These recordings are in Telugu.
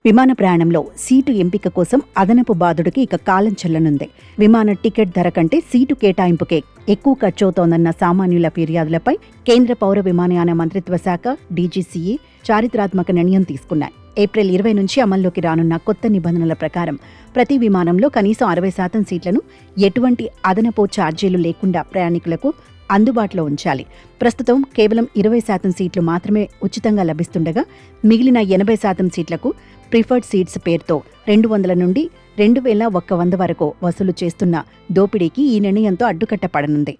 విమాన ప్రయాణంలో సీటు ఎంపిక కోసం అదనపు బాధుడికి ఇక కాలం చెల్లనుంది. విమాన టికెట్ ధర కంటే సీటు కేటాయింపుకే ఎక్కువ ఖర్చవుతోందన్న సామాన్యుల ఫిర్యాదులపై కేంద్ర పౌర విమానయాన మంత్రిత్వ శాఖ డీజీసీఏ చారిత్రాత్మక నిర్ణయం తీసుకున్నాయి. ఏప్రిల్ 20 నుంచి అమల్లోకి రానున్న కొత్త నిబంధనల ప్రకారం ప్రతి విమానంలో కనీసం 60% సీట్లను ఎటువంటి అదనపు ఛార్జీలు లేకుండా ప్రయాణికులకు అందుబాటులో ఉంచాలి. ప్రస్తుతం కేవలం 20% సీట్లు మాత్రమే ఉచితంగా లభిస్తుండగా మిగిలిన 80% సీట్లకు ప్రిఫర్డ్ సీట్స్ పేరుతో 200 నుండి 2100 వరకు వసూలు చేస్తున్న దోపిడీకి ఈ నిర్ణయంతో అడ్డుకట్ట పడనుంది.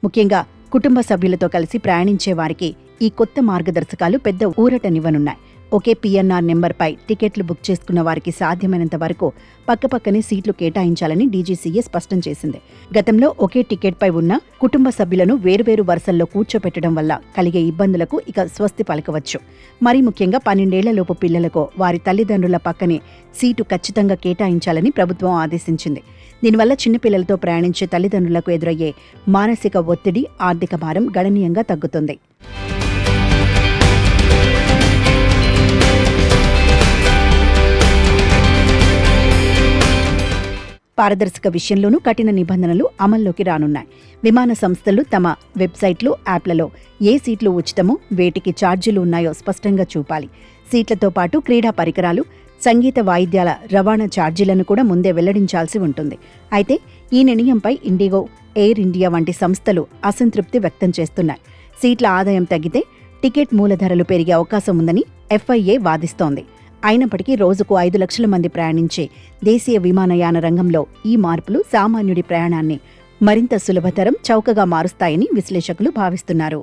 ముఖ్యంగా కుటుంబ సభ్యులతో కలిసి ప్రయాణించే వారికి ఈ కొత్త మార్గదర్శకాలు పెద్ద ఊరటనివ్వనున్నాయి. ఒకే పీఎన్ఆర్ నెంబర్పై టికెట్లు బుక్ చేసుకున్న వారికి సాధ్యమైనంత వరకు పక్కపక్కనే సీట్లు కేటాయించాలని డీజీసీఏ స్పష్టం చేసింది. గతంలో ఒకే టికెట్పై ఉన్న కుటుంబ సభ్యులను వేరువేరు వరుసల్లో కూర్చోపెట్టడం వల్ల కలిగే ఇబ్బందులకు ఇక స్వస్తి పలకవచ్చు. మరీ ముఖ్యంగా 12 ఏళ్లలోపు పిల్లలకు వారి తల్లిదండ్రుల పక్కనే సీటు ఖచ్చితంగా కేటాయించాలని ప్రభుత్వం ఆదేశించింది. దీనివల్ల చిన్నపిల్లలతో ప్రయాణించే తల్లిదండ్రులకు ఎదురయ్యే మానసిక ఒత్తిడి, ఆర్థిక భారం గణనీయంగా తగ్గుతుంది. పారదర్శక విషయంలోనూ కఠిన నిబంధనలు అమల్లోకి రానున్నాయి. విమాన సంస్థలు తమ వెబ్సైట్లు, యాప్లలో ఏ సీట్లు ఉచితమో, వేటికి ఛార్జీలు ఉన్నాయో స్పష్టంగా చూపాలి. సీట్లతో పాటు క్రీడా పరికరాలు, సంగీత వాయిద్యాల రవాణా ఛార్జీలను కూడా ముందే వెల్లడించాల్సి ఉంటుంది. అయితే ఈ నిర్ణయంపై ఇండిగో, ఎయిర్ ఇండియా వంటి సంస్థలు అసంతృప్తి వ్యక్తం చేస్తున్నాయి. సీట్ల ఆదాయం తగ్గితే టికెట్ మూలధరలు పెరిగే అవకాశం ఉందని ఎఫ్ఐఏ వాదిస్తోంది. అయినప్పటికీ రోజుకు 5 లక్షల మంది ప్రయాణించే దేశీయ విమానయాన రంగంలో ఈ మార్పులు సామాన్యుడి ప్రయాణాన్ని మరింత సులభతరం, చౌకగా మారుస్తాయని విశ్లేషకులు భావిస్తున్నారు.